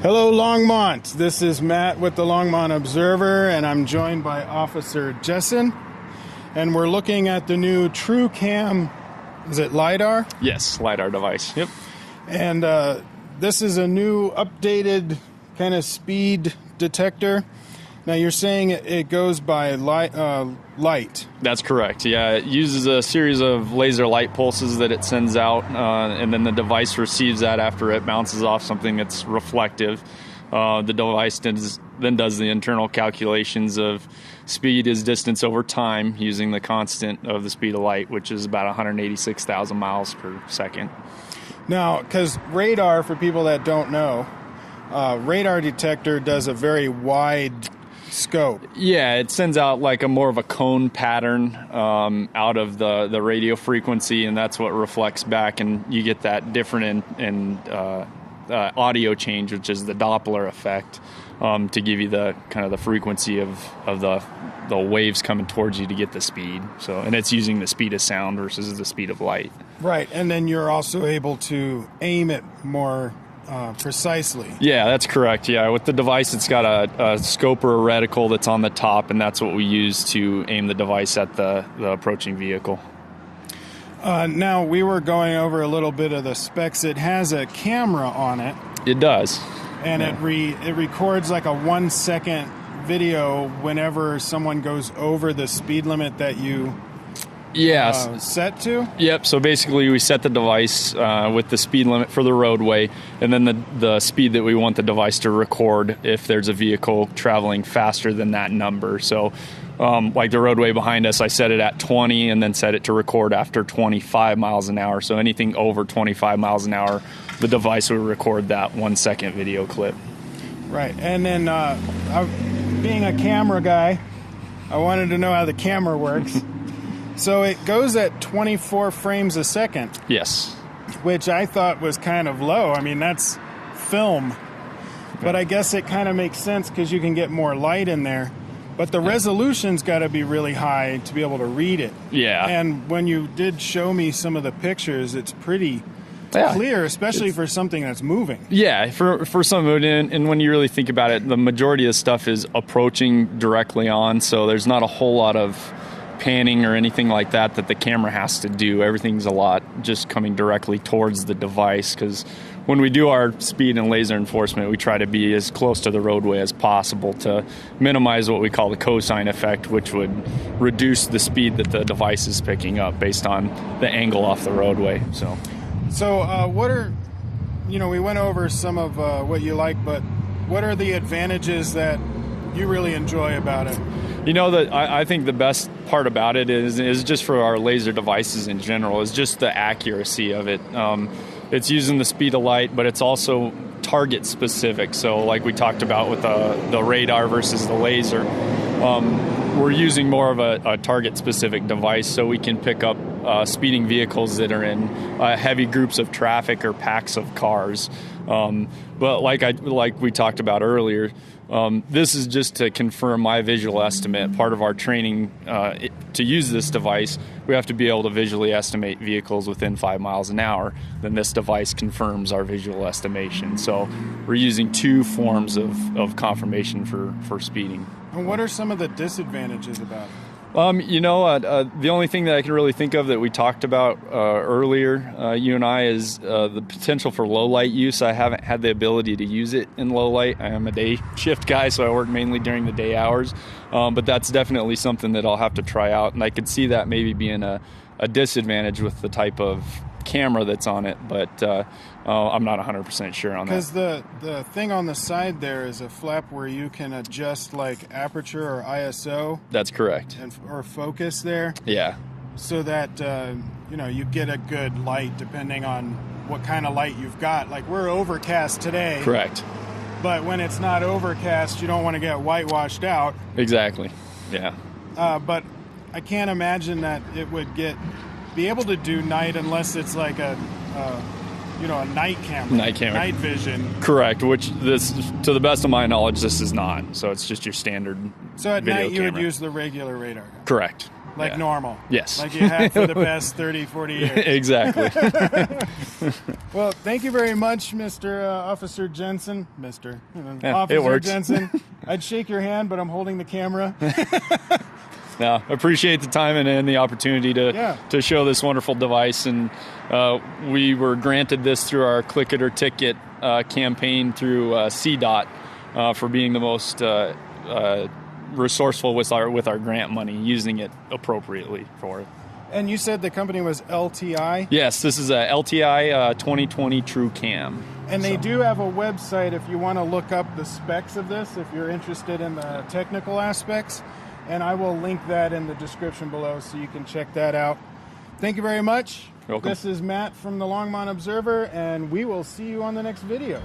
Hello, Longmont. This is Matt with the Longmont Observer, and I'm joined by Officer Jessen. And we're looking at the new TruCAM, is it Lidar? Yes, Lidar device. Yep. And this is a new updated kind of speed detector. Now you're saying it goes by light. That's correct. Yeah, it uses a series of laser light pulses that it sends out, and then the device receives that after it bounces off something that's reflective. The device then does the internal calculations of speed as distance over time using the constant of the speed of light, which is about 186,000 miles per second. Now, because radar, for people that don't know, radar detector does a very wide scope. Yeah, it sends out like a more of a cone pattern out of the radio frequency, and that's what reflects back, and you get that different in audio change, which is the Doppler effect, to give you the kind of the frequency of the waves coming towards you to get the speed. So, and it's using the speed of sound versus the speed of light. Right, and then you're also able to aim it more precisely. Yeah, that's correct. Yeah, with the device, it's got a scope or a reticle that's on the top, and that's what we use to aim the device at the approaching vehicle. Now, we were going over a little bit of the specs. It has a camera on it. It does. And it records like a 1 second video whenever someone goes over the speed limit that you set to? Yep, so basically we set the device with the speed limit for the roadway, and then the speed that we want the device to record if there's a vehicle traveling faster than that number. So like the roadway behind us, I set it at 20 and then set it to record after 25 miles an hour. So anything over 25 miles an hour, the device will record that 1 second video clip. Right, and then being a camera guy, I wanted to know how the camera works. So it goes at 24 frames a second. Yes. Which I thought was kind of low. I mean, that's film. But I guess it kind of makes sense because you can get more light in there. But the resolution's got to be really high to be able to read it. Yeah. And when you did show me some of the pictures, it's pretty clear, especially for something that's moving. Yeah, for some of it, and when you really think about it, the majority of stuff is approaching directly on, so there's not a whole lot of panning or anything like that the camera has to do. Everything's a lot just coming directly towards the device, because when we do our speed and laser enforcement, we try to be as close to the roadway as possible to minimize what we call the cosine effect, which would reduce the speed that the device is picking up based on the angle off the roadway. So what are, we went over some of what you like, but what are the advantages that you really enjoy about it? That I think the best part about it is just for our laser devices in general, is just the accuracy of it. It's using the speed of light, but it's also target specific. So like we talked about with the radar versus the laser, we're using more of a target specific device, so we can pick up speeding vehicles that are in heavy groups of traffic or packs of cars. But like we talked about earlier, this is just to confirm my visual estimate. Part of our training to use this device, we have to be able to visually estimate vehicles within 5 miles an hour. Then this device confirms our visual estimation. So we're using two forms of confirmation for speeding. And what are some of the disadvantages about it? The only thing that I can really think of that we talked about earlier, you and I, is the potential for low light use. I haven't had the ability to use it in low light. I am a day shift guy, so I work mainly during the day hours. But that's definitely something that I'll have to try out, and I could see that maybe being a disadvantage with the type of camera that's on it, but I'm not 100% sure on that. Because the thing on the side there is a flap where you can adjust like aperture or ISO. That's correct. Or focus there. Yeah. So that you get a good light depending on what kind of light you've got. Like we're overcast today. Correct. But when it's not overcast, you don't want to get whitewashed out. Exactly. Yeah. But I can't imagine that it would be able to do night unless it's like a night camera. Night vision. Correct, which this, to the best of my knowledge, this is not. So it's just your standard So at video night you camera. would use the regular radar. Correct. like Yeah. normal. Yes. Like you had for the past 30, 40 years. Exactly. Well, thank you very much, Mr. Officer Jensen. Mr. Yeah, Officer it works. Jensen. I'd shake your hand, but I'm holding the camera. No, appreciate the time and the opportunity to show this wonderful device. And we were granted this through our Click It or Ticket campaign through CDOT for being the most resourceful with our grant money, using it appropriately for it. And you said the company was LTI? Yes, this is a LTI 2020 TruCAM. And they do have a website if you want to look up the specs of this, if you're interested in the technical aspects. And I will link that in the description below so you can check that out. Thank you very much. You're welcome. This is Matt from the Longmont Observer, and we will see you on the next video.